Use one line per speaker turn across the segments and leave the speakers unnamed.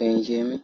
can you hear me?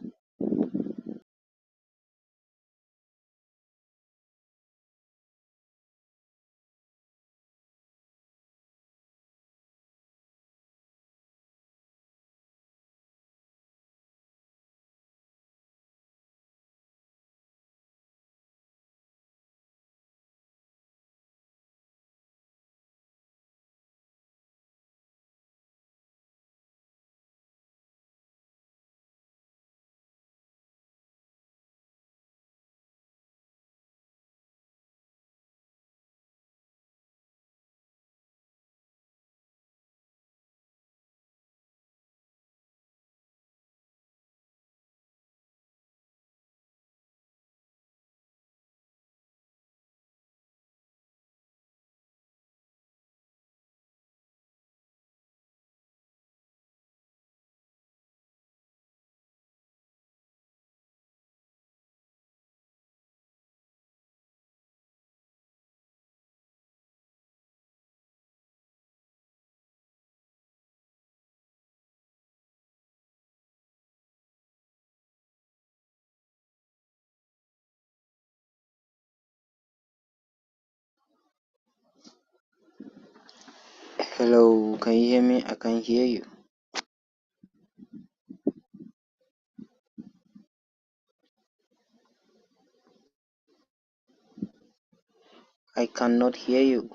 Hello, can you hear me? I can hear you. I cannot hear you.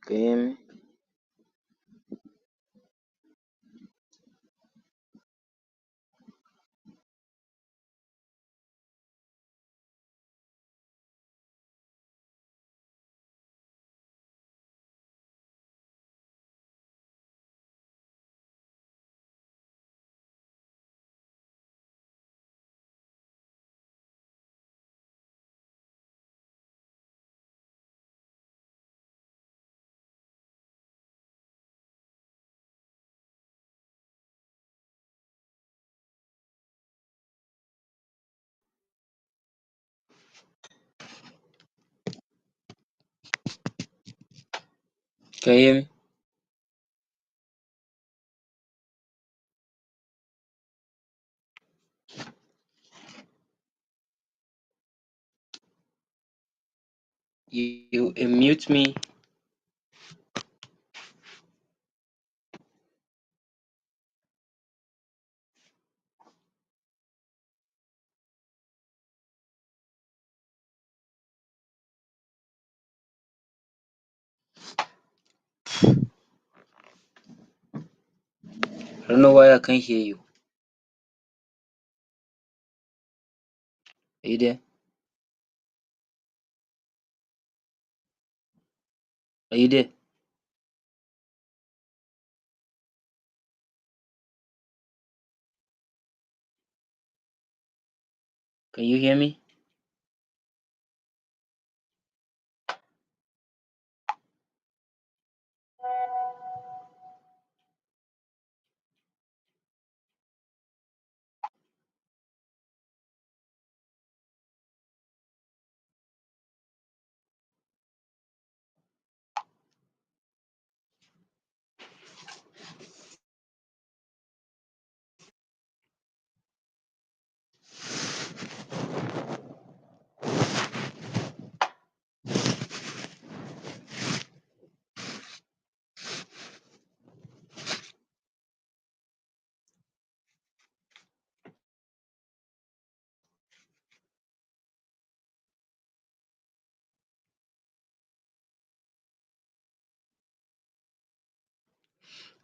Can you hear me? Can you hear me? You mute me. I don't know why I can't hear you. Are you there? Are you there? Can you hear me?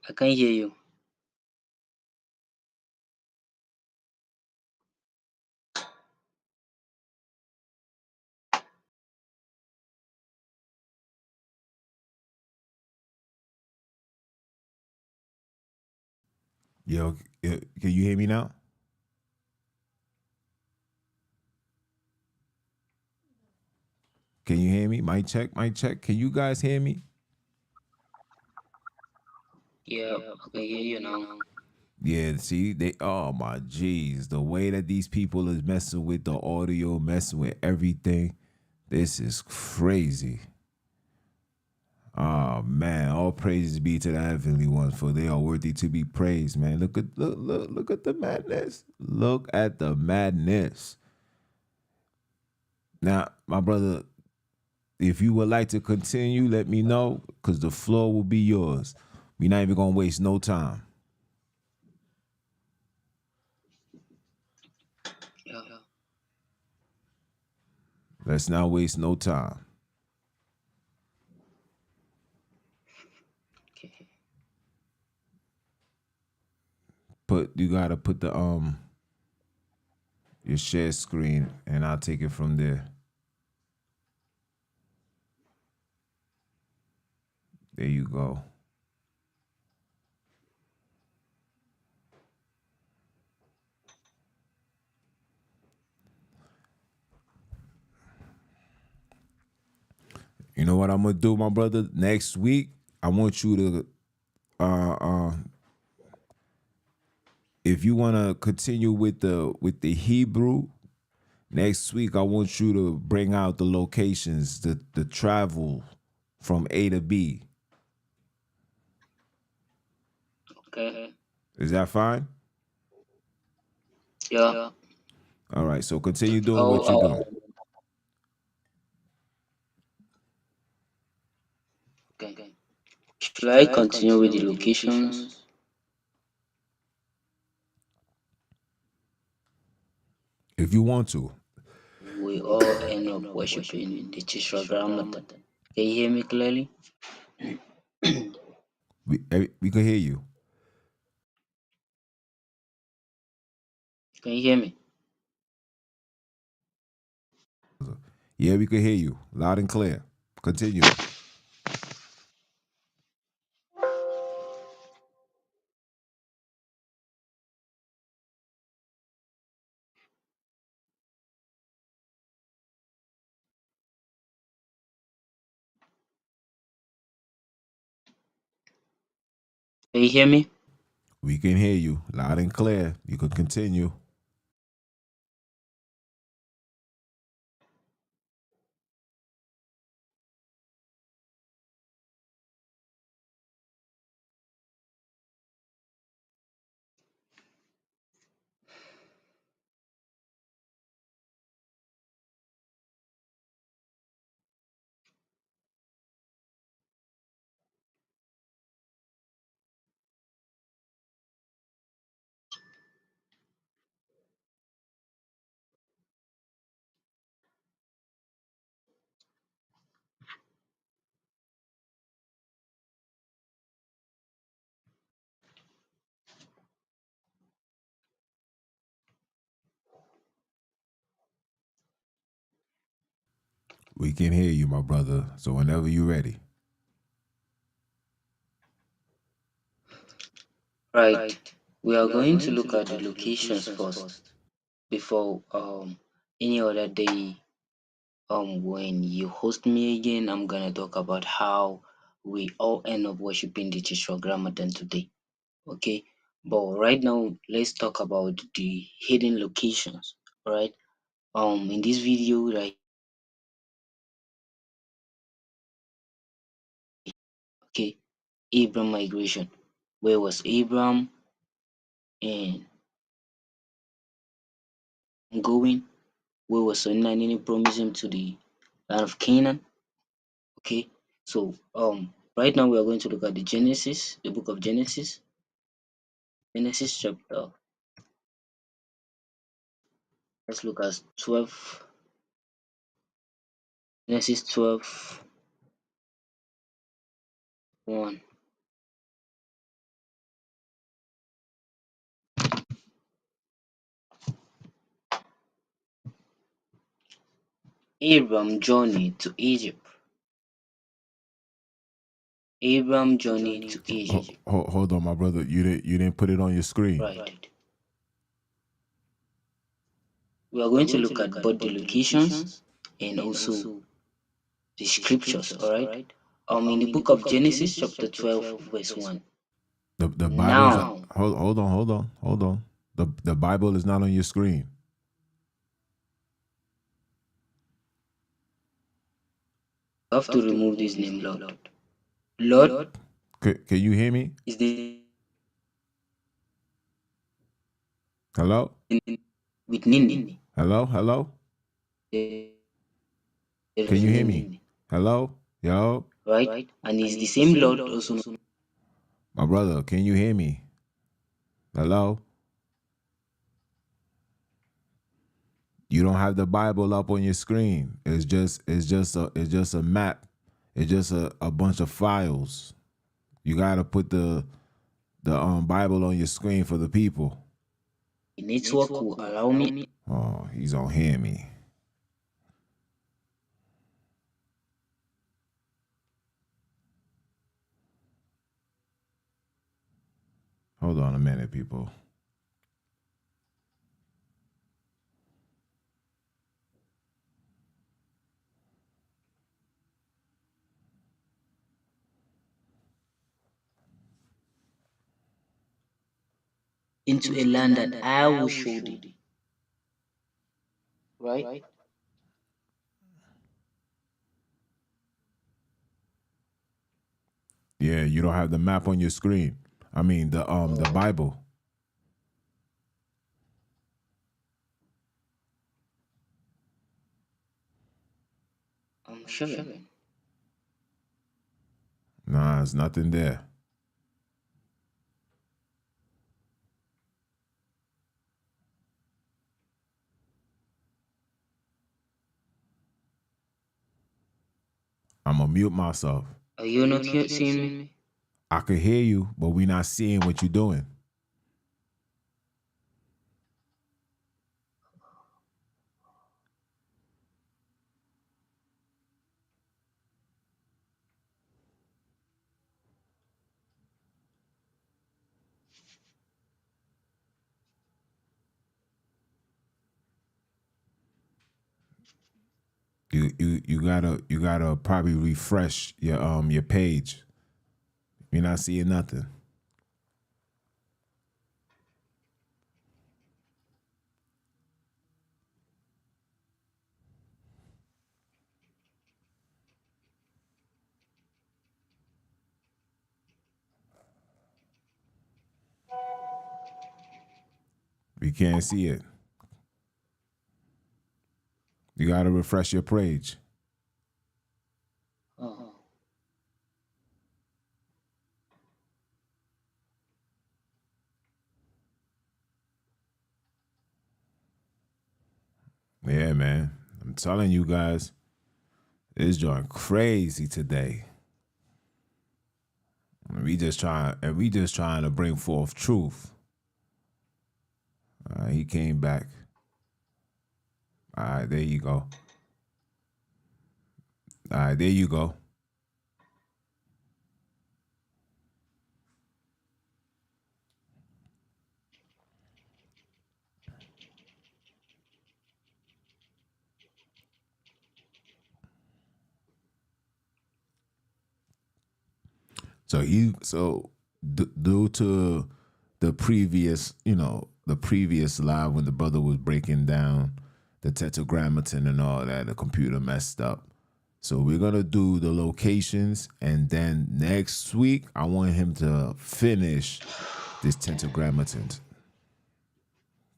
I can't hear you.
Yo, can you hear me now? Can you hear me? Mic check, mic check. Can you guys hear me?
Yeah, I can hear you now.
Yeah, see, they oh my jeez. The way that these people is messing with the audio, messing with everything. This is crazy. Oh man, all praises be to the heavenly ones, for they are worthy to be praised, man. Look at the madness. Look at the madness. Now, my brother, if you would like to continue, let me know, because the floor will be yours. We're not even gonna waste no time.
Yeah.
Let's not waste no time.
Okay.
You gotta put the your share screen, and I'll take it from there. There you go. You know what I'm gonna do, my brother? Next week, I want you to uh uh if you wanna continue with the Hebrew, next week I want you to bring out the locations, the travel from A to B.
Okay.
Is that fine?
Yeah.
All right, so continue doing
Oh,
what you're doing.
okay. Should I continue with the locations?
If you want to.
We all end up worshiping the tetragrammaton. Can you hear me clearly?
We can hear you.
Can you hear me?
Yeah, we can hear you. Loud and clear. Continue.
Can you hear me?
We can hear you. Loud and clear. You can continue. We can hear you, my brother. So whenever you're ready.
Right. We are going to look at the locations first before any other day. When you host me again, I'm gonna talk about how we all end up worshiping the tetragrammaton today. Okay, but right now let's talk about the hidden locations. All right. In this video, right? Okay, Abram migration. Where was Abram and going? Where was Sonini promised him to the land of Canaan? Okay, so right now we are going to look at the Genesis, the book of Genesis, Genesis chapter. Let's look at 12, Genesis 12, 1. Abram journeyed to Egypt Abraham journey to Egypt.
Hold on, my brother. You didn't put it on your screen.
Right. We are going to look at both the locations and also the scriptures. All right. In the book of Genesis, chapter 12, verse 1.
The Bible's
Now,
hold on. The Bible is not on your screen.
you have to remove this name, Lord. Lord
Can you hear me?
is the
Hello?
with Nini.
Hello?
There
Can
is
you hear me?
Nini,
Hello? Yo?
right? And it's the same Lord also.
My brother, can you hear me? Hello? You don't have the Bible up on your screen. It's just a map. It's just a bunch of files. You gotta put the Bible on your screen for the people.
The network will allow me.
Oh, he's on hear me. Hold on a minute, people.
Into a land that I will show thee. Right?
Yeah, you don't have the map on your screen. I mean the Bible.
I'm sharing.
Nah, there's nothing there. I'm gonna mute myself.
Are you not seeing me?
I could hear you, but we not seeing what you're doing. You gotta probably refresh your page. You're not seeing nothing. You can't see it. You gotta refresh your page.
Oh.
Yeah, man. I'm telling you guys, it's going crazy today. We just trying to bring forth truth. He came back. All right, there you go. All right, there you go. Due to the previous live when the brother was breaking down the tetragrammaton and all that, the computer messed up. So we're gonna do the locations, and then next week I want him to finish this tetragrammaton.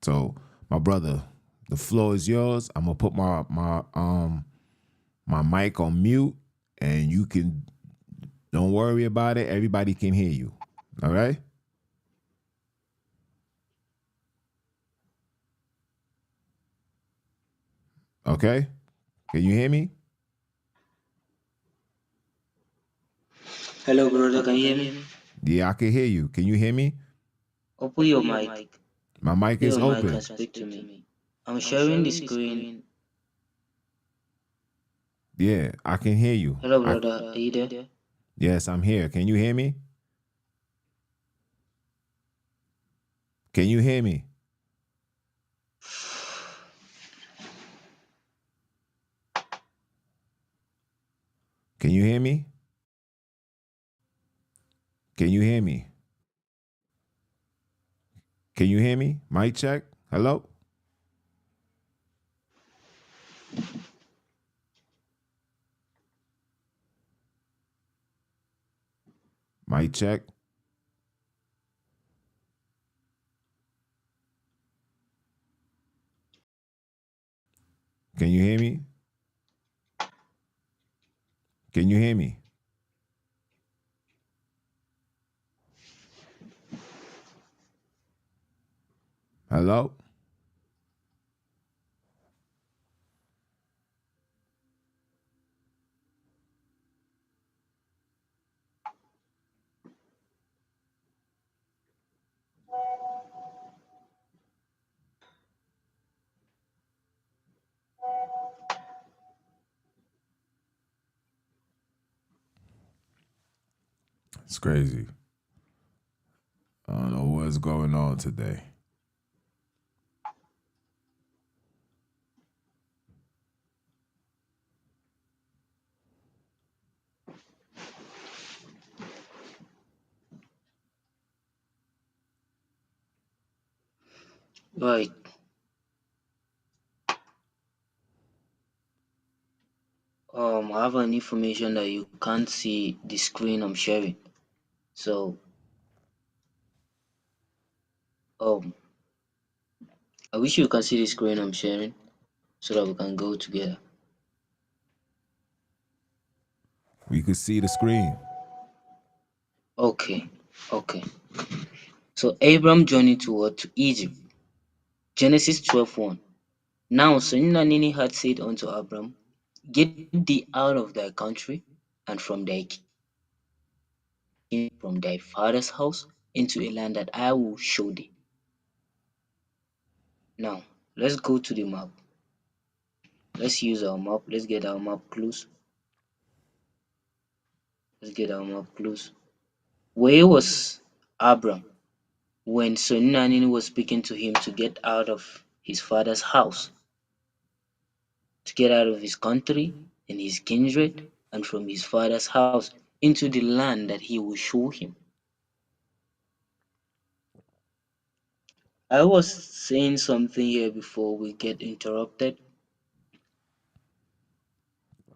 So my brother, the floor is yours. I'm gonna put my mic on mute, and you can don't worry about it. Everybody can hear you. All right. Okay. Can you hear me?
Hello, brother. Can you hear me?
Yeah, I can hear you. Can you hear me?
Open your mic.
My mic
Open
is
your mic and
open.
speak to me. I'm sharing the screen.
Yeah, I can hear you.
Hello, brother. Are you there?
Yes, I'm here. Can you hear me? Can you hear me? Can you hear me? Can you hear me? Can you hear me? Mic check. Hello? Mic check. Can you hear me? Can you hear me? Hello? It's crazy. I don't know what's going on today.
Right. I have an information that you can't see the screen I'm sharing. So um I wish you can see the screen I'm sharing so that we can go together.
We could see the screen.
Okay. Okay. So Abram journeyed toward to Egypt. Genesis 12:1. Now Sunanini had said unto Abram, Get thee out of thy country and from thy from thy father's house into a land that I will show thee. Now let's go to the map. Let's use our map. Let's get our map close. Let's get our map close. Where was Abram when Sunanini was speaking to him to get out of his father's house, to get out of his country and his kindred, and from his father's house into the land that he will show him? I was saying something here before we get interrupted.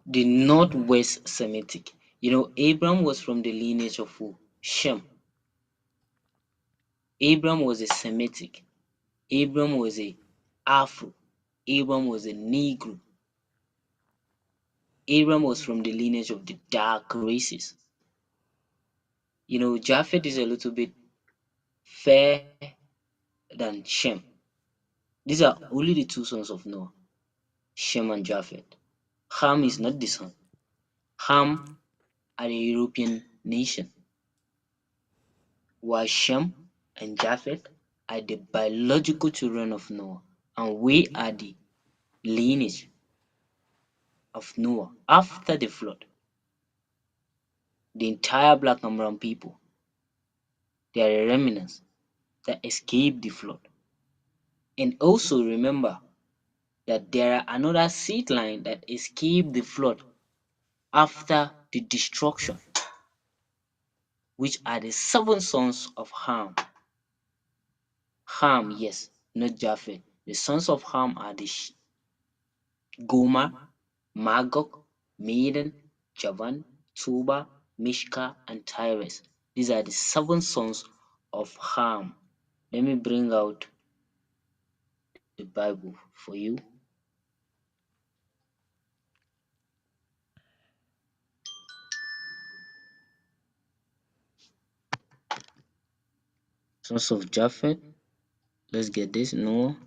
The Northwest Semitic. Abram was from the lineage of who? Shem. Abram was a Semitic. Abram was a Afro. Abram was a Negro. Abram was from the lineage of the dark races. Japheth is a little bit fair than Shem. These are only the two sons of Noah, Shem and Japheth. Ham is not the son. Ham are a European nation, while Shem and Japheth are the biological children of Noah, and we are the lineage of Noah after the flood. The entire black and brown people, they are remnants that escaped the flood. And also remember that there are another seed line that escaped the flood after the destruction, which are the seven sons of Ham. Ham, yes, not Japheth. The sons of Ham are the Gomer, Magog, Madon, Javan, Tuba, Mishka, and Tyrus. These are the seven sons of Ham. Let me bring out the Bible for you. Sons of Japheth. Let's get this. Noah.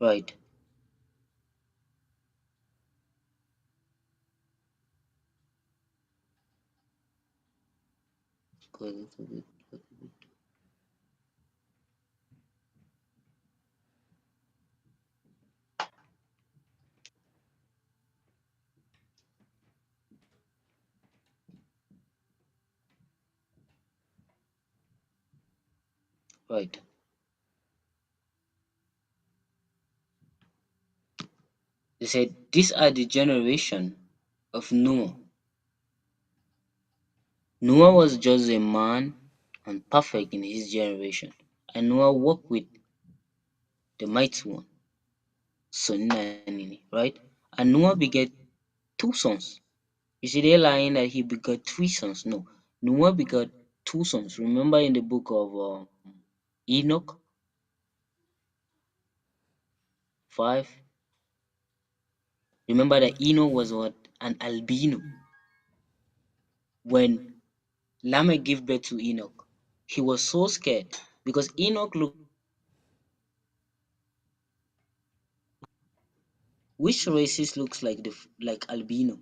Right. Go a little bit. Right. They said these are the generation of Noah. Noah was just a man and perfect in his generation. And Noah walked with the mighty one, Sonanini, right? And Noah begat two sons. You see, they're lying that he begot three sons. No, Noah begot two sons. Remember in the book of Enoch 5, remember that Enoch was what? An albino. When Lamech gave birth to Enoch, he was so scared because Enoch looked. Which races looks like like albino?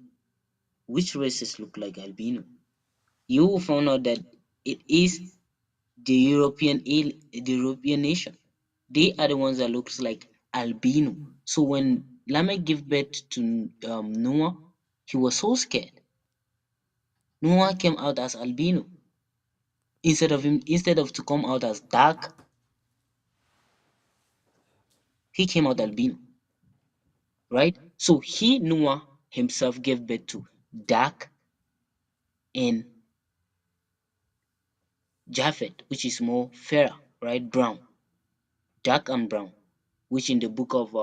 Which races look like albino? You will find out that it is the European nation. They are the ones that looks like albino. So when Lamech gave birth to Noah, he was so scared. Noah came out as albino instead of to come out as dark. He came out albino, right? So he Noah himself gave birth to dark and Japhet, which is more fairer, right? Brown, dark and brown, which in the book of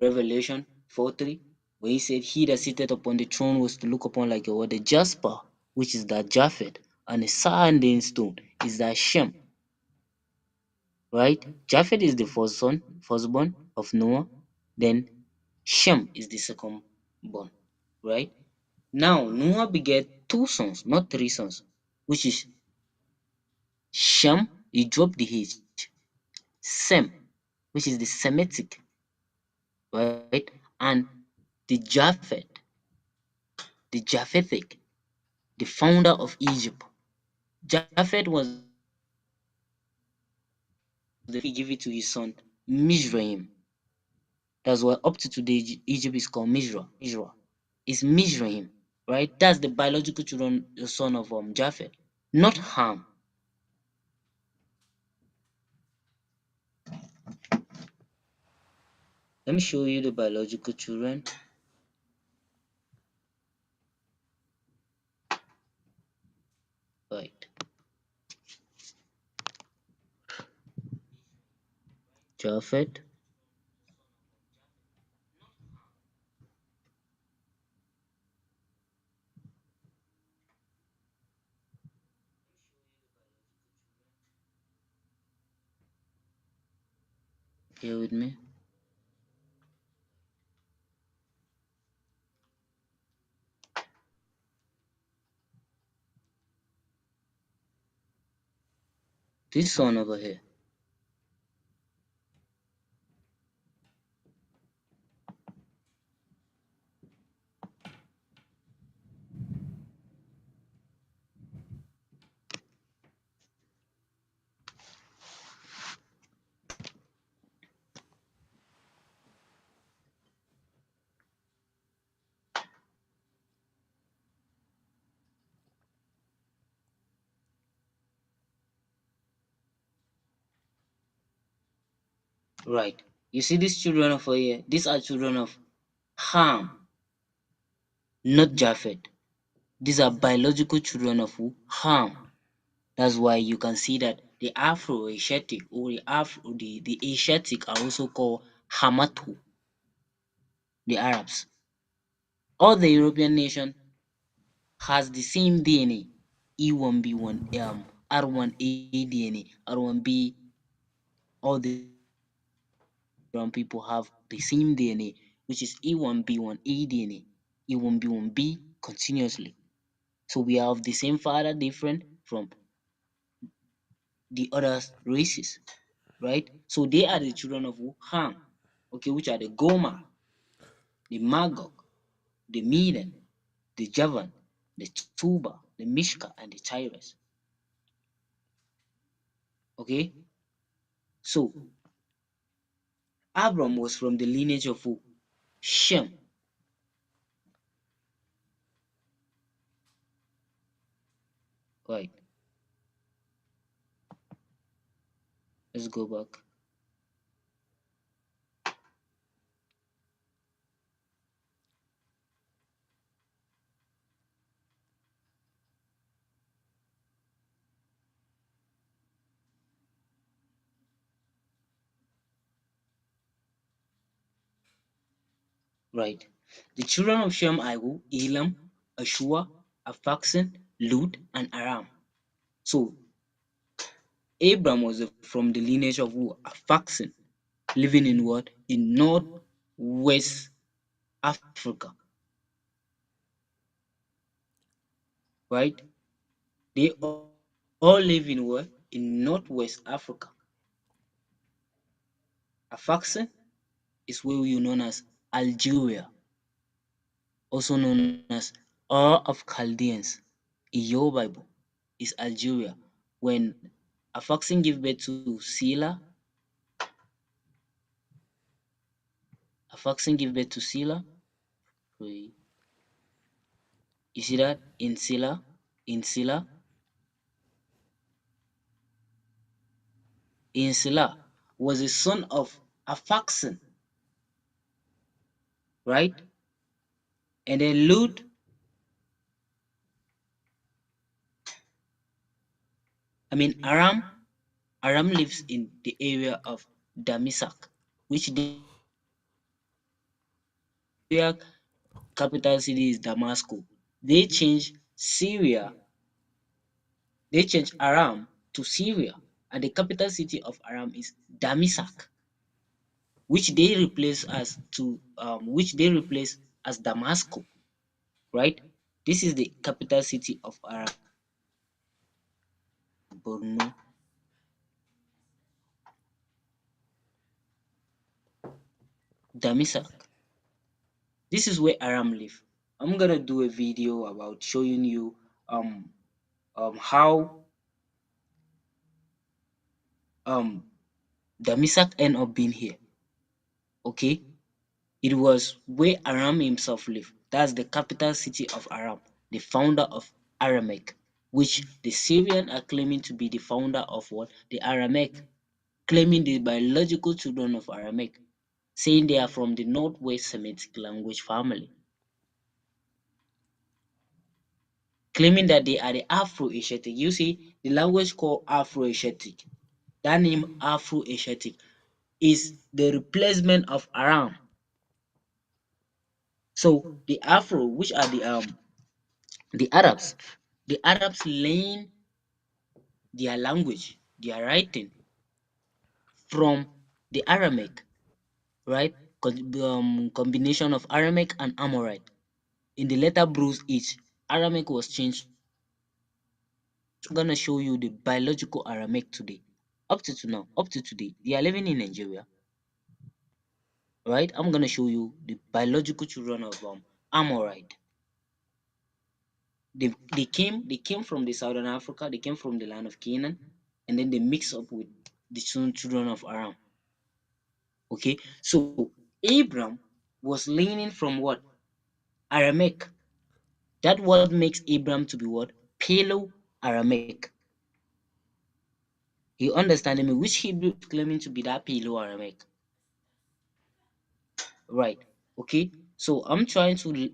Revelation 4:3, where he said, "He that sitteth upon the throne was to look upon like a what? The jasper, which is that Japhet, and the sanding stone is that Shem, right? Japhet is the firstborn of Noah, then Shem is the second born, right? Now Noah begat two sons, not three sons, which is Shem, you drop the H, Sem, which is the Semitic, right? And the Japhet, the Japhetic, the founder of Egypt. Japhet was the he gave it to his son Mizraim. That's why up to today Egypt is called Mizra. It's Mizraim, right? That's the biological children, the son of Japhet, not Ham. Let me show you the biological children. Right. Japhet. Here with me. This son over here. Right. You see these children over here? These are children of Ham, not Japhet. These are biological children of who? Ham. That's why you can see that the Afro-Asiatic or the Asiatic are also called Hamatu, the Arabs. All the European nation has the same DNA, E1B1, R1A DNA, R1B. All the brown people have the same DNA, which is E1B1A DNA, E1B1B continuously. So we have the same father, different from the other races, right? So they are the children of Ham, okay, which are the Gomer, the Magog, the Medan, the Javan, the Tuba, the Mishka, and the Tyrus. Okay, so Abram was from the lineage of who? Shem. Right. Let's go back. Right. The children of Shem are who? Elam, Ashua, Aphaxin, Lud, and Aram. So Abram was from the lineage of who? Aphaxin, living in what? In northwest Africa. Right? They all live in what? In northwest Africa. Aphaxin is where we known as Algeria, also known as Ur of Chaldeans in your Bible, is Algeria. When Aphaxin gave birth to Sila, Aphaxin gave birth to Sila. Pray. You see that in Sila, in Sila was a son of Aphaxin, right? And then Lud, Aram. Aram lives in the area of Damisak, which their capital city is Damascus. They changed Syria, they changed Aram to Syria, and the capital city of Aram is Damisak, which they replace as Damascus, right? This is the capital city of Aram, Borno, Damisak. This is where Aram live. I'm gonna do a video about showing you how um Damisak end up being here. Okay, it was where Aram himself lived. That's the capital city of Aram, the founder of Aramaic, which the Syrian are claiming to be the founder of what? The Aramaic, claiming the biological children of Aramaic, saying they are from the Northwest Semitic language family, claiming that they are the Afro-Asiatic. You see, the language called Afro-Asiatic, that name Afro-Asiatic is the replacement of Aram. So the Afro, which are the Arabs learn their language, their writing from the Aramaic, right? Combination of Aramaic and Amorite. In the later Bruce Age, Aramaic was changed to Aramaic. I'm gonna show you the biological Aramaic today. Up to today, they are living in Nigeria, right? I'm gonna show you the biological children of Amorite. They came from the southern Africa, they came from the land of Canaan, and then they mix up with the children of Aram. Okay, so Abram was leaning from what? Aramaic. That what makes Abram to be what? Paleo Aramaic. You understand me? Which Hebrew is claiming to be that Paleo Aramaic? Right. Okay. So I'm trying to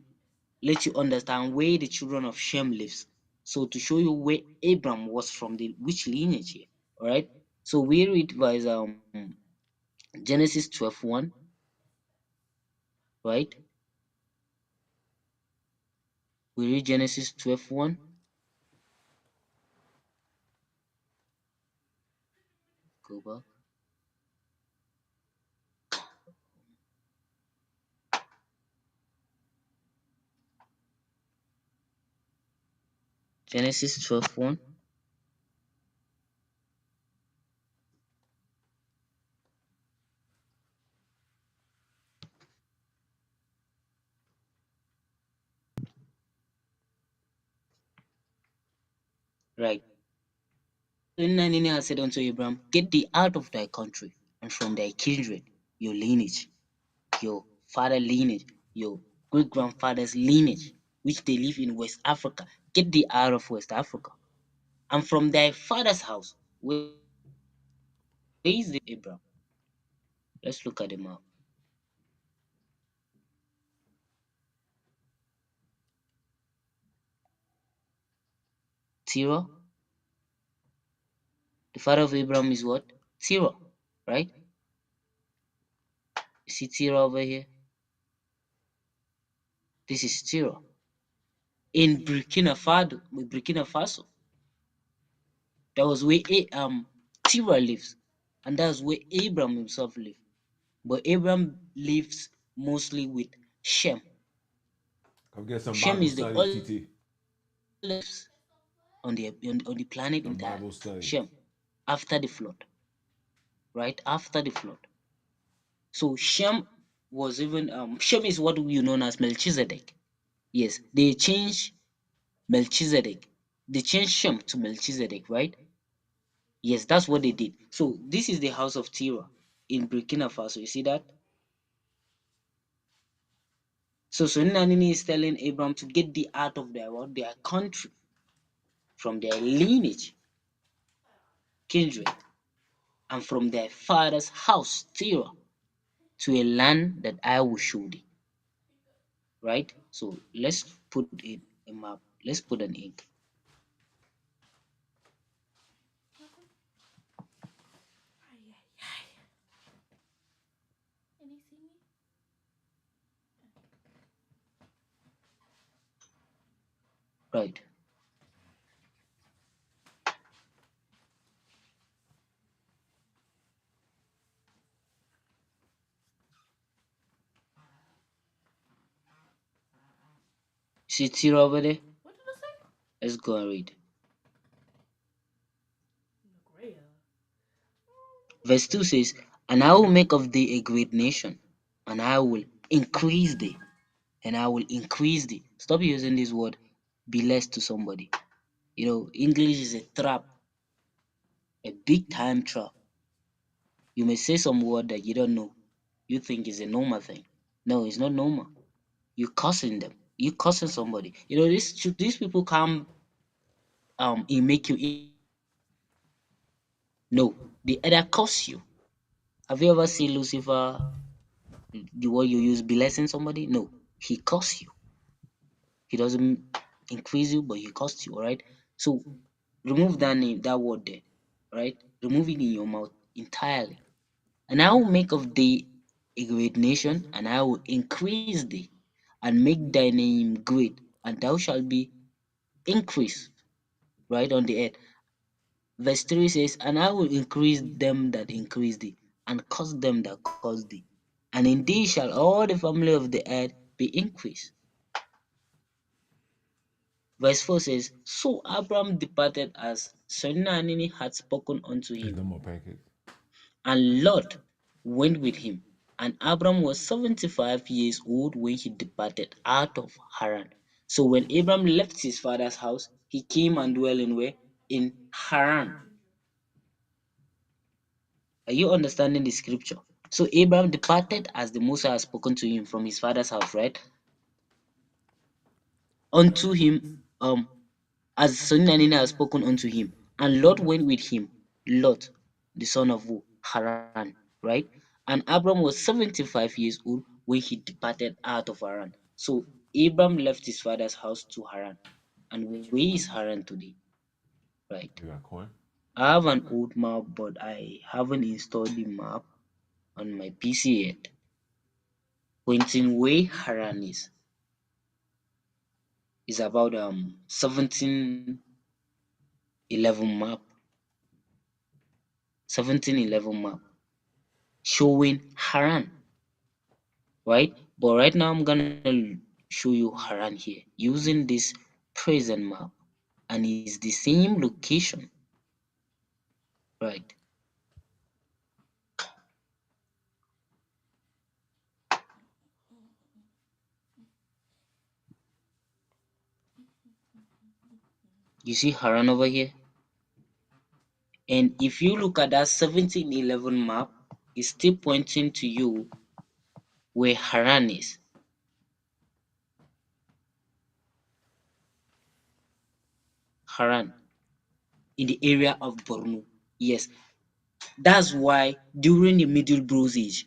let you understand where the children of Shem lives. So to show you where Abram was from, the which lineage here. All right. So we read verse Genesis 12:1, right? We read Genesis 12:1. Go back. Genesis 12:1. Right. So Nanini has said unto Abraham, get thee out of thy country and from thy kindred, your lineage, your father lineage, your great grandfather's lineage, which they live in West Africa. Get thee out of West Africa. And from thy father's house, where they live in West Africa, Where is Abraham? Let's look at the map. Terah. The father of Abraham is what? Terah, right? You see Terah over here? This is Terah. In Burkina Faso, that was where Terah lives, and that's where Abraham himself lived. But Abraham lives mostly with Shem.
Come get some
Shem
Bible
is the
study,
oldest
TT.
on the planet
Some
entire.
Bible study.
Shem, after the flood, right? After the flood. So Shem is what we know as Melchizedek. Yes, they changed Melchizedek. They changed Shem to Melchizedek, right? Yes, that's what they did. So this is the house of Terah in Burkina Faso. You see that? So Sunanini is telling Abraham to get the out of their country, from their lineage, kindred, and from their father's house, Terah, to a land that I will show thee. Right? So let's put in a map. Let's put an ink. Right. See Terah over there? Let's go and read. Verse 2 says, "And I will make of thee a great nation, and I will increase thee, and I will increase thee." Stop using this word, be less to somebody. English is a trap, a big time trap. You may say some word that you don't know. You think is a normal thing. No, it's not normal. You're cursing them. You cursing somebody. These people come make you no. They either curse you. Have you ever seen Lucifer, the word you use blessing somebody? No. He curse you. He doesn't increase you, but he curse you, alright? So remove that name, that word there. Right? Remove it in your mouth entirely. "And I will make of thee a great nation, and I will increase thee, and make thy name great, and thou shalt be increased," right, on the earth. Verse 3 says, "And I will increase them that increase thee, and curse them that curse thee. And in thee shall all the family of the earth be increased." Verse 4 says, "So Abram departed as Sonanini had spoken unto
There's
him,
no more pancakes.
and Lot went with him. And Abram was 75 years old when he departed out of Haran." So when Abram left his father's house, he came and dwelt in where? In Haran. Are you understanding the scripture? So Abraham departed as the Moses had spoken to him from his father's house, right? Unto him, as Sonanina had spoken unto him. And Lot went with him. Lot, the son of who? Haran, right? And Abram was 75 years old when he departed out of Haran. So Abram left his father's house to Haran. And where is Haran today? Right.
You got corn?
I have an old map, but I haven't installed the map on my PC yet, pointing where Haran is about 1711 map, 1711 map showing Haran, right? But right now I'm gonna show you Haran here using this present map, and it's the same location, right? You see Haran over here, and if you look at that 1711 map, it's still pointing to you where Haran is. Haran in the area of Borno. Yes, That's why during the Middle Bronze Age,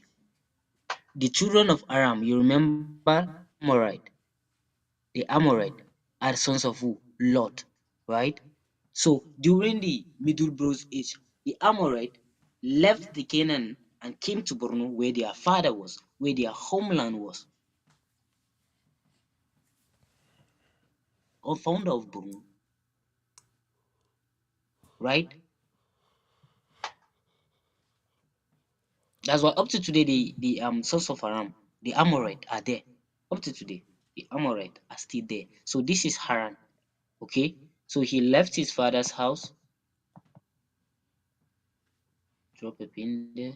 the children of Aram, you remember the Amorite are the sons of who? Lot, right? So during the Middle Bronze Age, the Amorite left the Canaan and came to Borno where their father was, where their homeland was. Or founder of Borno, right? That's why up to today the sons of Aram, the Amorite are there. Up to today, the Amorite are still there. So this is Haran. Okay, so he left his father's house. Drop a pin there.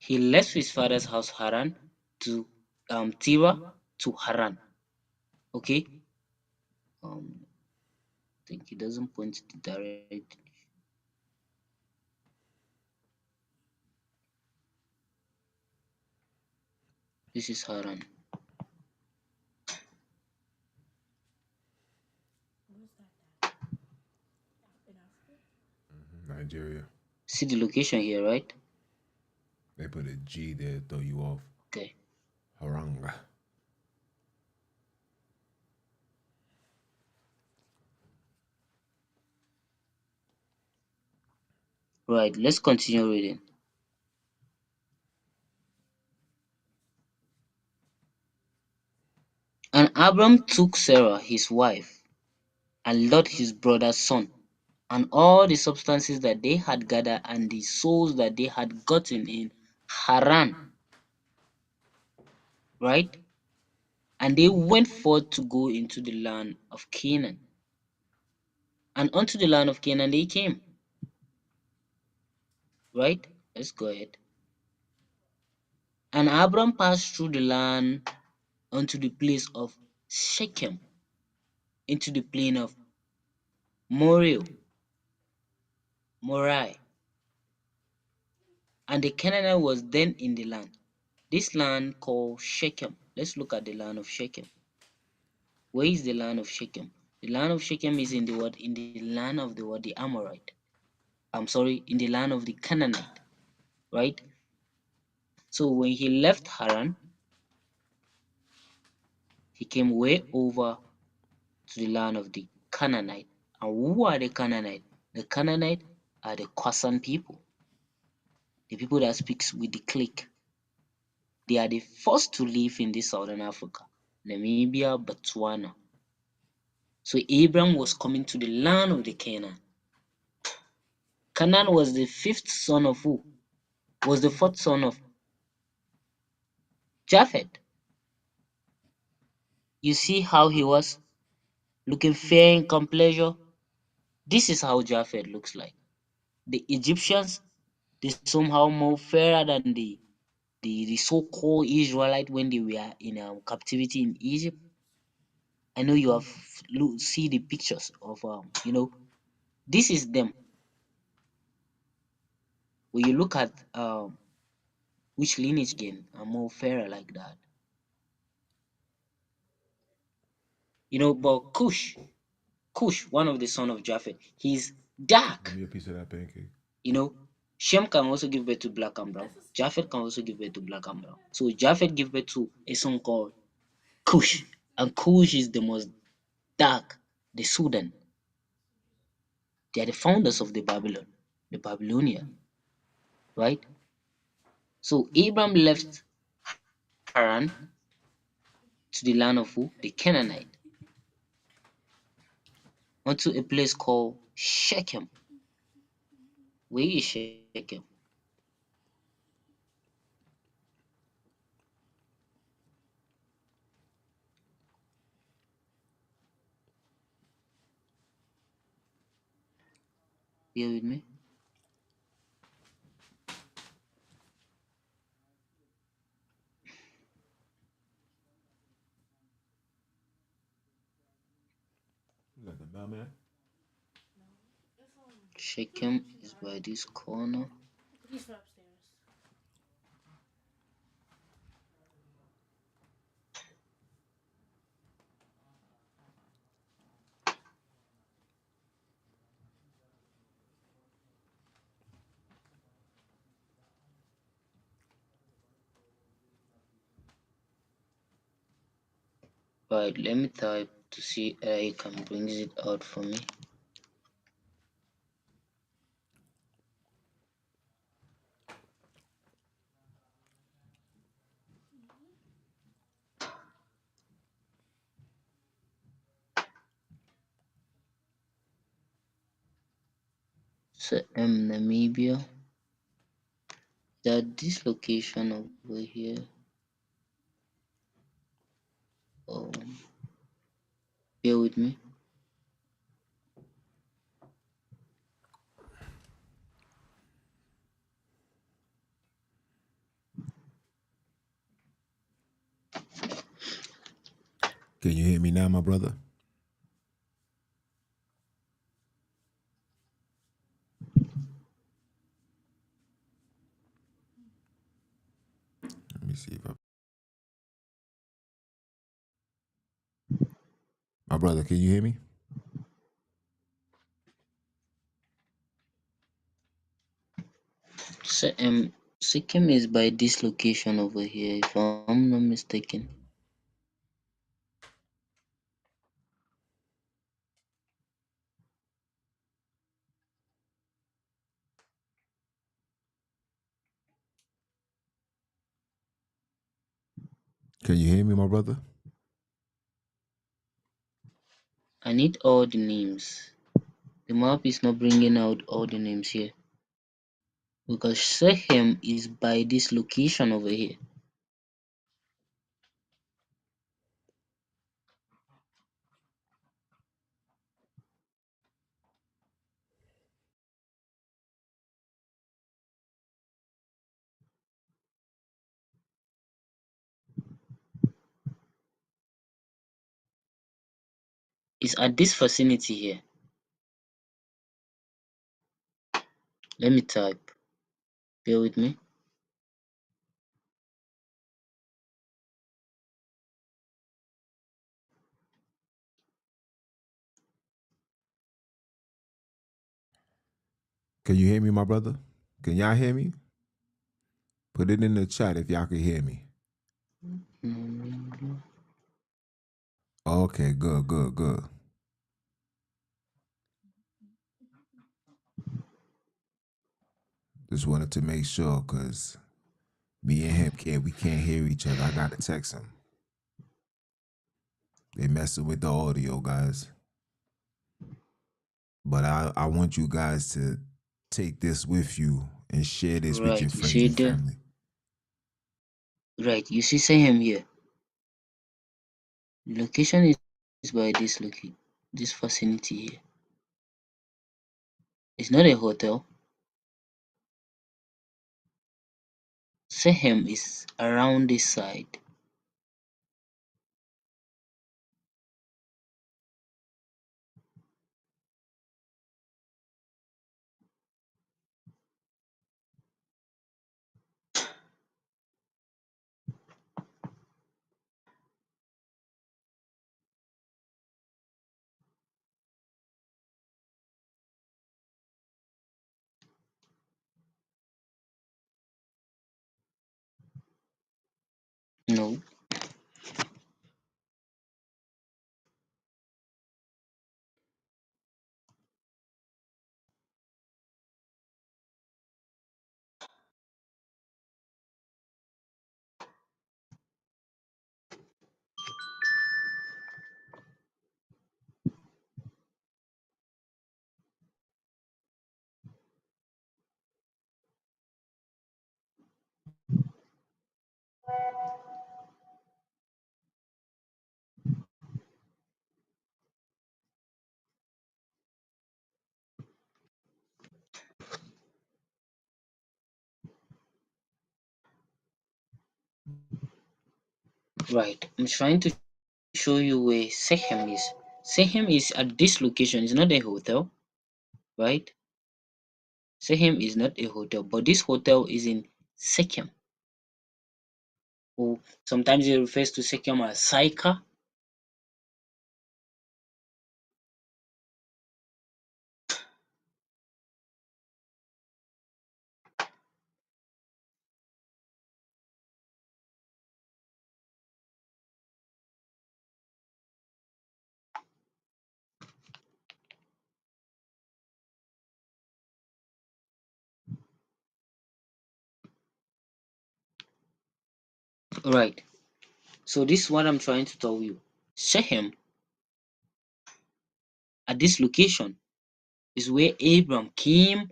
He left his father's house Haran to Tira to Haran. Okay, I think it doesn't point the direct. This is Haran.
Nigeria.
See the location here, right?
They put a G there, throw you off.
Okay.
Haranga.
Right. Let's continue reading. And Abram took Sarah his wife, and Lot his brother's son, and all the substances that they had gathered, and the souls that they had gotten in Haran, right? And they went forth to go into the land of Canaan. And unto the land of Canaan they came, right? Let's go ahead. And Abram passed through the land unto the place of Shechem, into the plain of Moriah, Moriah. And the Canaanite was then in the land. This land called Shechem. Let's look at the land of Shechem. Where is the land of Shechem? The land of Shechem is in the what? In the land of the what? The Amorite. I'm sorry, in the land of the Canaanite, right? So when he left Haran, he came way over to the land of the Canaanite. And who are the Canaanite? The Canaanite are the Kwasan people, the people that speaks with the click. They are the first to live in this southern Africa, Namibia, Botswana. So Abraham was coming to the land of the Canaan. Canaan was the fifth son of who? Was the fourth son of Japheth. You see how he was looking fair in complexion? This is how Japheth looks like. The Egyptians, they somehow more fairer than the so-called Israelite when they were in captivity in Egypt. I know you have see the pictures of this is them. When you look at which lineage again are more fairer like that. But Cush, one of the son of Japheth, he's
Give
dark.
me a piece of that pancake.
You know, Shem can also give birth to black and brown. Japheth can also give birth to black and brown. So Japheth give birth to a son called Cush, and Cush is the most dark, the Sudan. They are the founders of the Babylon, the Babylonia, right? So Abraham left Haran to the land of who? The Canaanite, unto a place called Shechem. Where is Shechem? Bear with me.
You got the mailman?
Shechem is by this corner.
He's upstairs.
Right, let me type to see it can brings it out for me. So Namibia. That this location over here. Um, bear with me.
Can you hear me now, my brother? Let me see if I. My brother, can you hear me?
So Sikkim is by this location over here, if I'm not mistaken.
Can you hear me, my brother?
I need all the names. The map is not bringing out all the names here because Shechem is by this location over here. It's at this vicinity here. Let me type. Bear with me.
Can you hear me, my brother? Can y'all hear me? Put it in the chat if y'all can hear me.
Namibia.
Okay, good, good, good. Just wanted to make sure because me and him can't hear each other. I gotta text him. They messing with the audio, guys. But I want you guys to take this with you and share this with your
Right, you
friends
see
and
there?
family.
Right, you see Shechem here. Location is by this vicinity here. It's not a hotel. Shechem is around this side. No, right. I'm trying to show you where Shechem is. Shechem is at this location. It's not a hotel, right? Shechem is not a hotel, but this hotel is in Shechem. Or sometimes it refers to Shechem as Saika. Right. So this is what I'm trying to tell you. Shechem at this location is where Abram came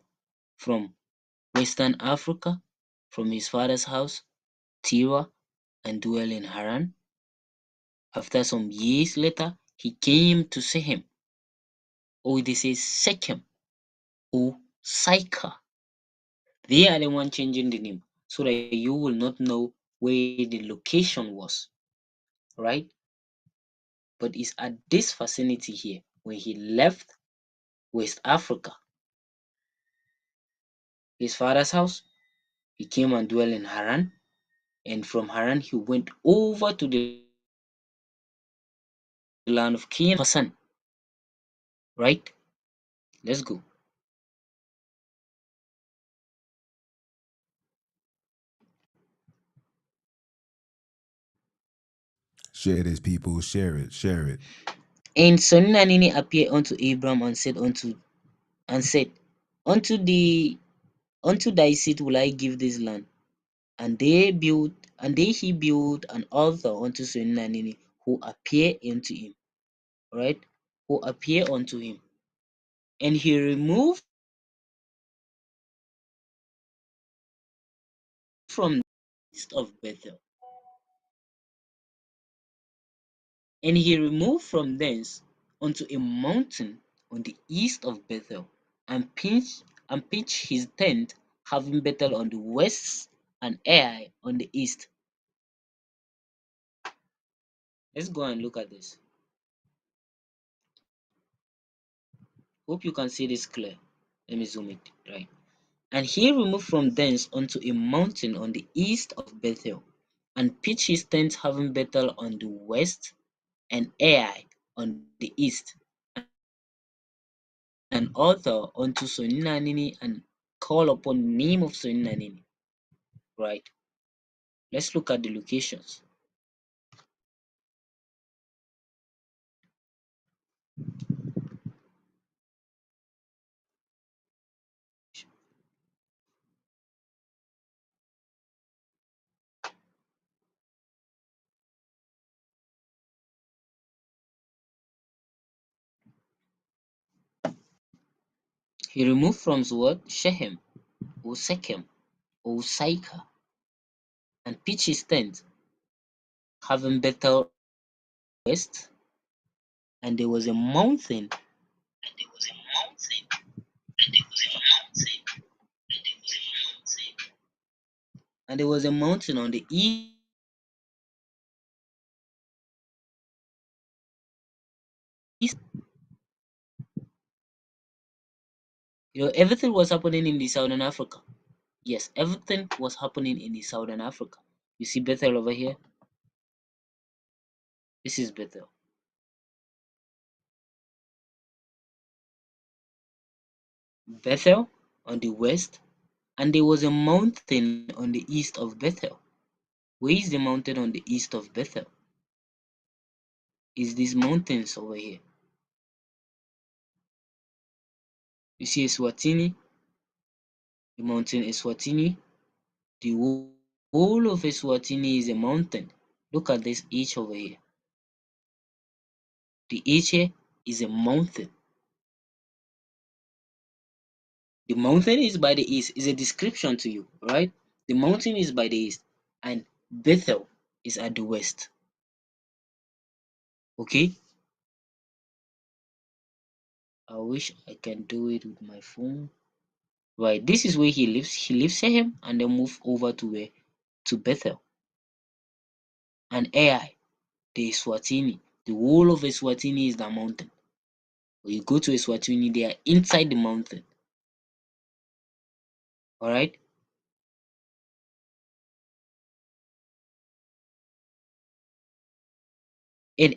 from Western Africa, from his father's house, Terah, and dwelt in Haran. After some years later, he came to Shechem, or they say Shechem, or Sychar. They are the one changing the name so that you will not know where the location was, right? But it's at this vicinity here when he left West Africa, his father's house. He came and dwelt in Haran, and from Haran he went over to the land of Canaan, Hassan, right? Let's go.
Share this, people. Share it. Share it.
And Soninanini appeared unto Abram and said, Unto the unto thy seed will I give this land. And they he built an altar unto Soninanini, who appeared unto him, right? Who appeared unto him. And he removed from the east of Bethel. And he removed from thence unto a mountain on the east of Bethel, and pitched his tent, having Bethel on the west and Ai on the east. Let's go and look at this. Hope you can see this clear. Let me zoom it right. And he removed from thence unto a mountain on the east of Bethel, and pitched his tent, having Bethel on the west and Ai on the east, and built an altar unto Soninanini, and call upon the name of Soninanini. Right. Let's look at the locations. He removed from what? Shechem, or Shechem, or Sychar, and pitched his tent, having Bethel west, and there was a mountain, and there was a mountain on the east. Everything was happening in the Southern Africa. Yes, everything was happening in the Southern Africa. You see Bethel over here? This is Bethel. Bethel on the west, and there was a mountain on the east of Bethel. Where is the mountain on the east of Bethel? Is these mountains over here. You see Eswatini, the mountain Eswatini. The whole of Eswatini is a mountain. Look at this H over here. The H here is a mountain. The mountain is by the east, is a description to you, right? The mountain is by the east, and Bethel is at the west. Okay? I wish I can do it with my phone. Right, this is where he lives. He lives Shechem and then move over to where? To Bethel. And Ai, the Eswatini. The whole of Eswatini is the mountain. When you go to Eswatini, they are inside the mountain. Alright? And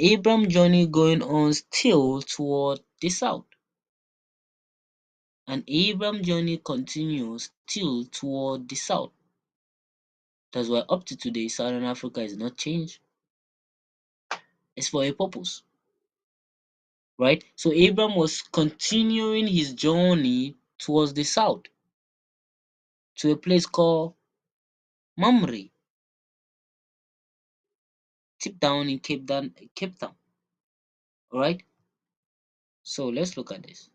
Abram journey going on still toward the south. And Abram journey continues still toward the south. That's why up to today, Southern Africa is not changed. It's for a purpose. Right? So Abram was continuing his journey towards the south to a place called Mamre, deep down in Cape Town. All right. So let's look at this.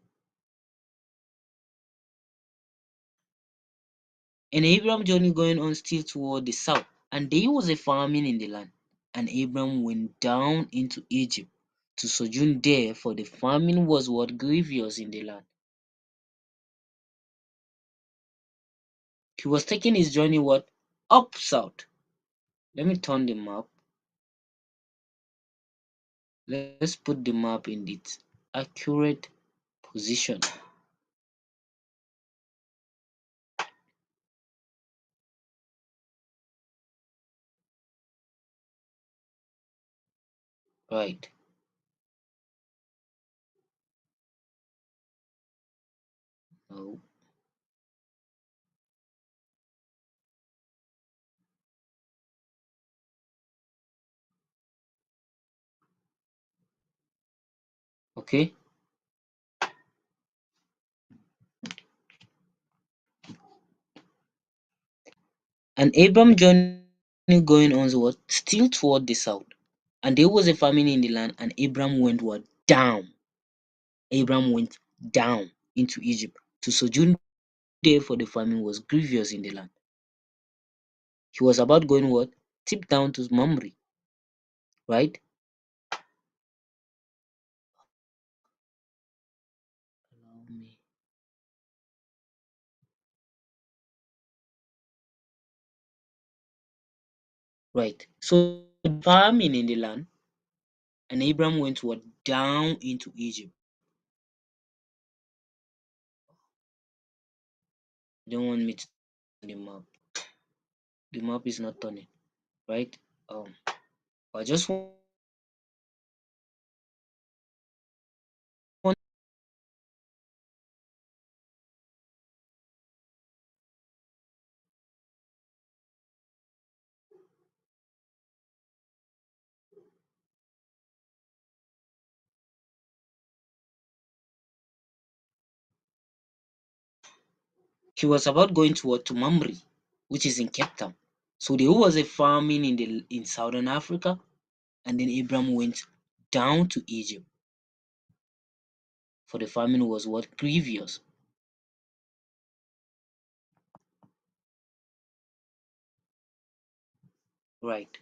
And Abraham journey going on still toward the south, and there was a famine in the land. And Abraham went down into Egypt to sojourn there, for the famine was what grievous in the land. He was taking his journey what? Up south. Let me turn the map. Let's put the map in its accurate position. Right. Oh, okay. And Abram journey going on what? Still toward the south. And there was a famine in the land, and Abram went what? Down. Abram went down into Egypt to sojourn there, for the famine was grievous in the land. He was about going what? Tip down to Mamre, right? Allow me. Right. So famine in the land, and Abram went what? Down into Egypt. You don't want me to turn the map. The map is not turning, right? I just want he was about going to what? To Mamre, which is in Cape Town. So there was a famine in southern Africa, and then Abraham went down to Egypt, for the famine was what? Grievous. Right.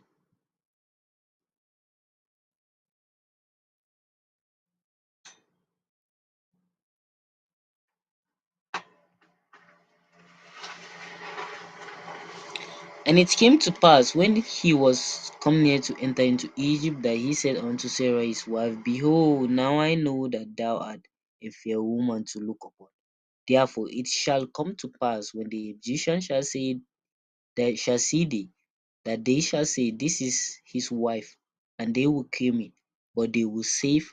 And it came to pass, when he was come near to enter into Egypt, that he said unto Sarah his wife, Behold, now I know that thou art a fair woman to look upon. Therefore it shall come to pass, when the Egyptians shall see thee, that they shall say, This is his wife, and they will kill me, but they will save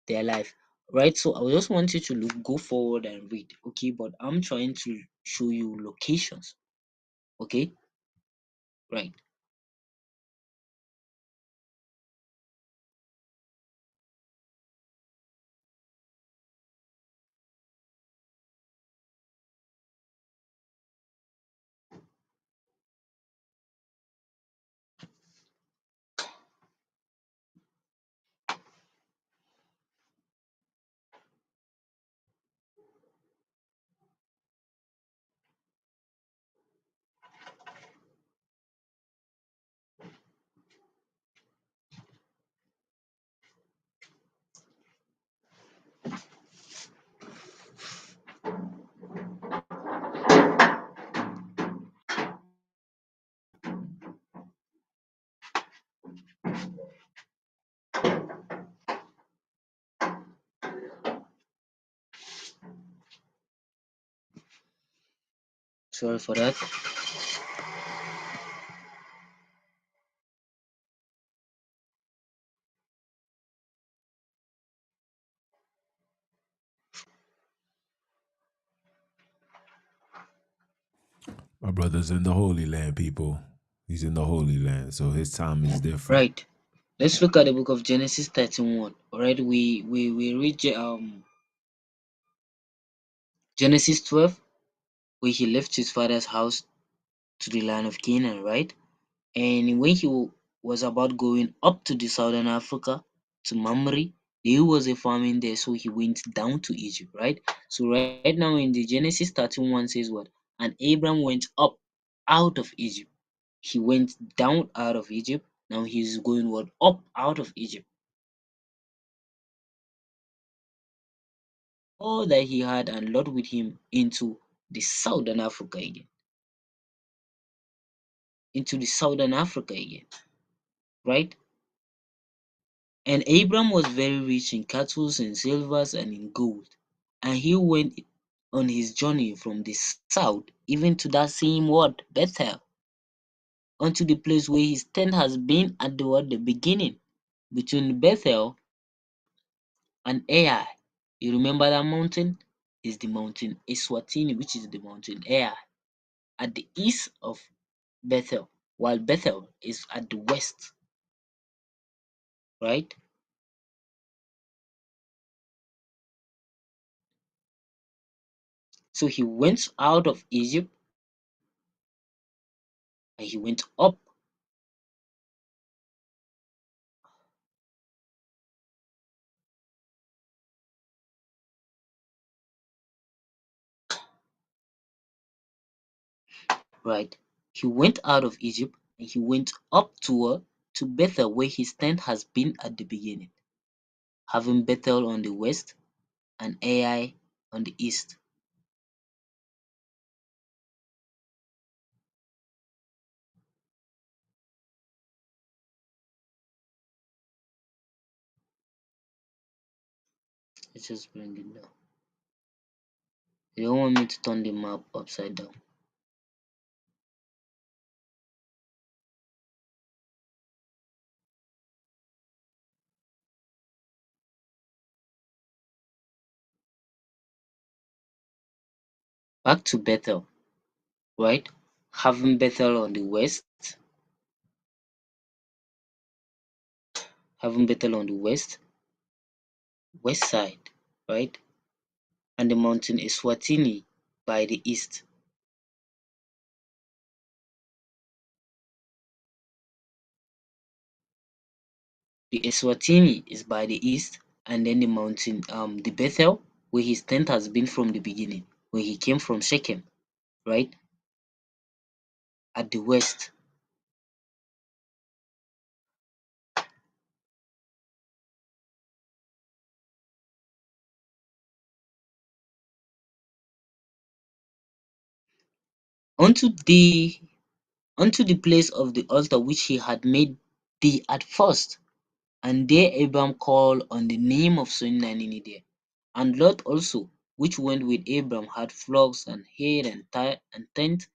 their life. Right. So I just want you to go forward and read. Okay, but I'm trying to show you locations. Okay, right. Sorry for that.
My brother's in the Holy Land, people. He's in the Holy Land, so his time is different.
Right. Let's look at the book of Genesis 31. Alright, we read Genesis 12, where he left his father's house to the land of Canaan, right? And when he was about going up to the southern Africa to Mamre, there was a famine there, so he went down to Egypt, right? So right now in the Genesis 13:1 says what? And Abram went up out of Egypt. He went down out of Egypt. Now he's going what? Up out of Egypt. All that he had and Lot with him into the southern Africa again. Into the southern Africa again, right? And Abram was very rich in cattle and silvers and in gold. And he went on his journey from the south even to that same word, Bethel, unto the place where his tent has been at the word the beginning, between Bethel and Ai. You remember that mountain? Is the mountain Eswatini, which is the mountain Ai, at the east of Bethel, while Bethel is at the west, right? So he went out of Egypt and he went up, right? He went out of Egypt and he went up to Bethel, where his tent has been at the beginning, having Bethel on the west and Ai on the east. Let's just bring it down. You don't want me to turn the map upside down. Back to Bethel, right? Having Bethel on the west, having Bethel on the west side, right? And the mountain Eswatini by the east. The Eswatini is by the east, and then the mountain, the Bethel, where his tent has been from the beginning, where he came from Shechem, right? At the west. Unto the unto the place of the altar which he had made thee at first. And there Abram called on the name of Soninanini there. And Lot also, which went with Abram, had flocks and herd and tent,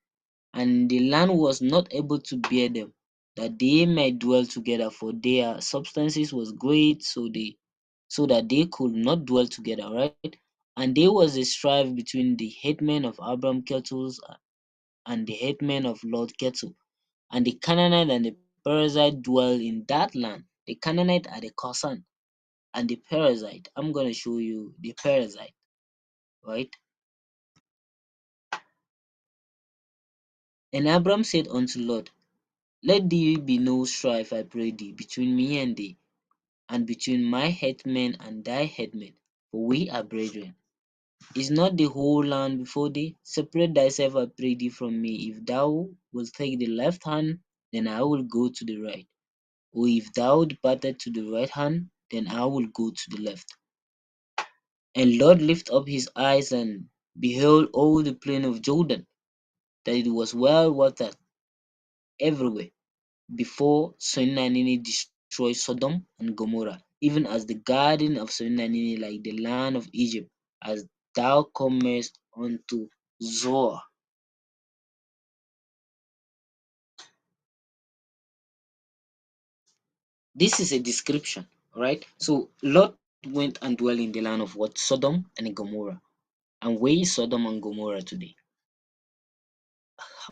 and the land was not able to bear them, that they might dwell together, for their substances was great, so that they could not dwell together, right? And there was a strife between the headmen of Abram kettles and the headmen of Lot kettle. And the Canaanite and the Perizzite dwell in that land. The Canaanite are the Causan, and the Perizzite. I'm gonna show you the Perizzite, right? And Abram said unto Lot, let there be no strife, I pray thee, between me and thee, and between my headmen and thy headmen, for we are brethren. Is not the whole land before thee? Separate thyself, I pray thee, from me. If thou wilt take the left hand, then I will go to the right. Or if thou departed to the right hand, then I will go to the left. And Lot lifted up his eyes and beheld all the plain of Jordan, that it was well watered everywhere, before Soninanini destroyed Sodom and Gomorrah, even as the garden of Soninanini, like the land of Egypt, as thou comest unto Zoar. This is a description, right? So Lot went and dwelt in the land of what? Sodom and Gomorrah. And where is Sodom and Gomorrah today?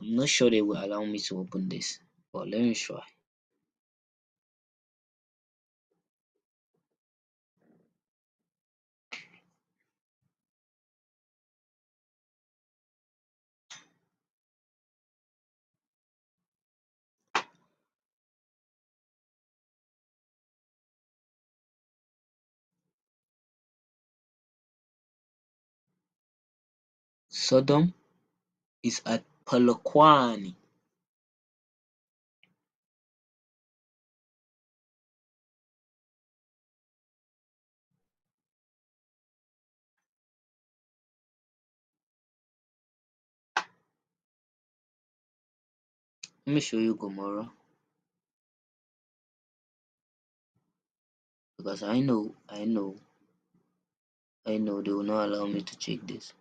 I'm not sure they will allow me to open this, but let me try. Sodom is at Polokwane. Let me show you Gomorrah because I know they will not allow me to check this.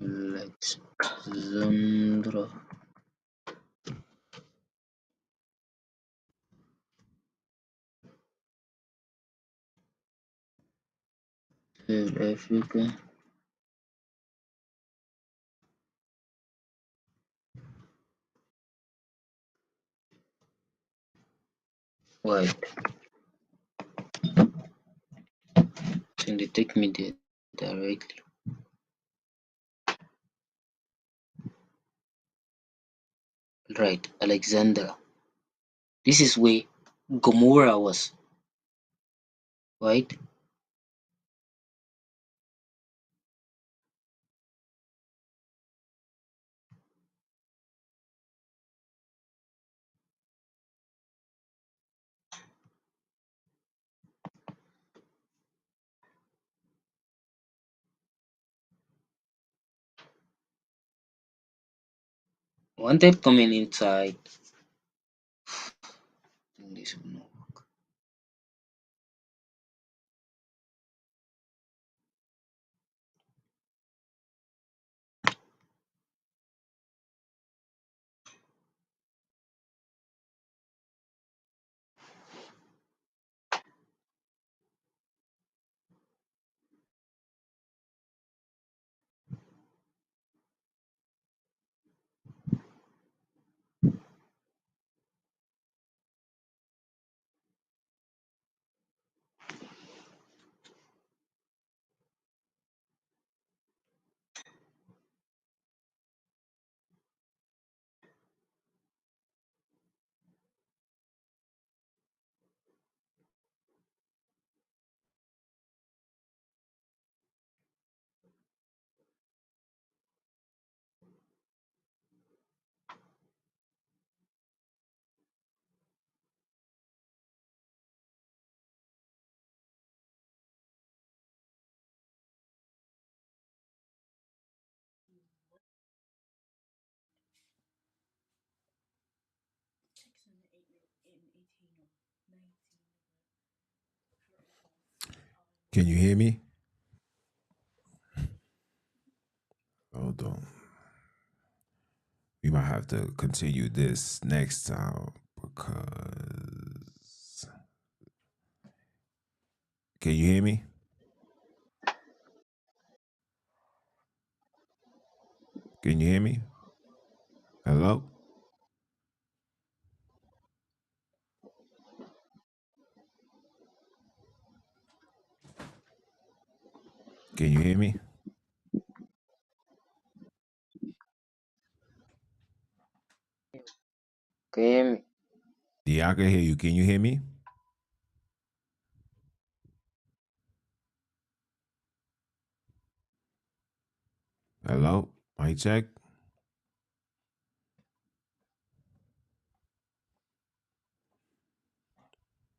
Alexandra. South Africa. Why? Can they take me there directly? Right, Alexandra. This is where Gomorrah was, right? One time coming inside, I think this will not work.
Can you hear me? Hold on. We might have to continue this next time because. Can you hear me? Can you hear me? Hello? Can you hear me?
Can you hear me?
Yeah, I can hear you. Can you hear me? Hello? Mic check.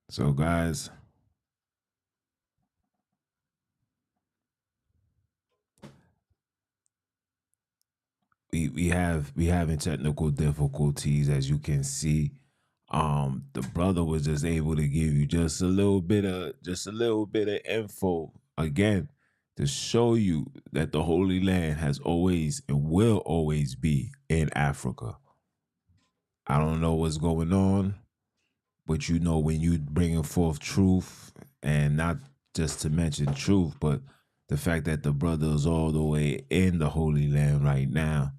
So, guys, we having technical difficulties as you can see. The brother was just able to give you just a little bit of info again to show you that the Holy Land has always and will always be in Africa. I don't know what's going on, but you know when you bringing forth truth and not just to mention truth, but the fact that the brother is all the way in the Holy Land right now,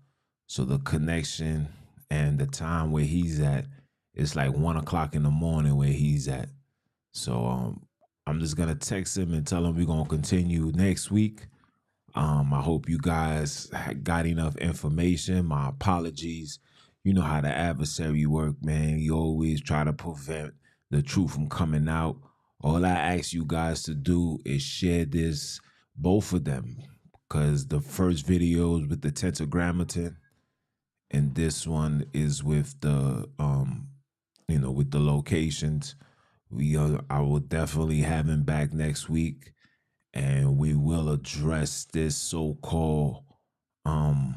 so the connection and the time where he's at, it's like 1 o'clock in the morning where he's at. So I'm just gonna text him and tell him we're gonna continue next week. I hope you guys got enough information. My apologies. You know how the adversary work, man. You always try to prevent the truth from coming out. All I ask you guys to do is share this, both of them, because the first video is with the tetragrammaton, and this one is with the with the locations. I will definitely have him back next week, and we will address this so-called um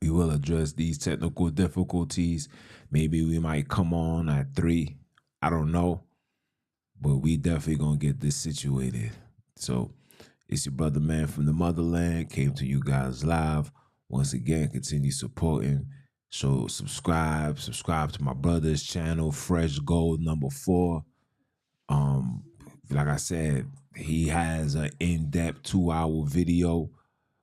we will address these technical difficulties. Maybe we might come on at 3. I don't know, but we definitely gonna get this situated. So it's your brother man from the motherland, came to you guys live. Once again, continue supporting. So subscribe to my brother's channel, Fresh Gold #4. Um, like I said, he has an in-depth 2-hour video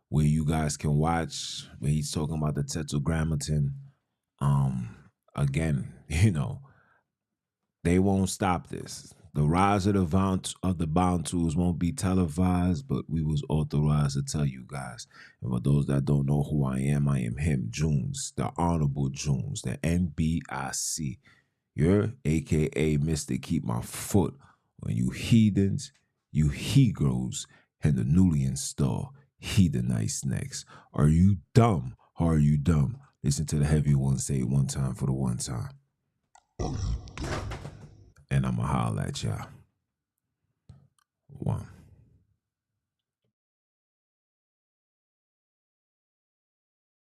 where you guys can watch, where he's talking about the tetragrammaton. Again, they won't stop this. The rise of the Bantus won't be televised, but we was authorized to tell you guys. And for those that don't know who I am him, Junes, the Honorable Junes, the NBIC. You're AKA Mr. Keep My Foot on you heathens, you he-grows, and the Nulian star, heathenites next. Are you dumb? Or are you dumb? Listen to the heavy one say it one time for the one time. And I'ma holler at y'all. One.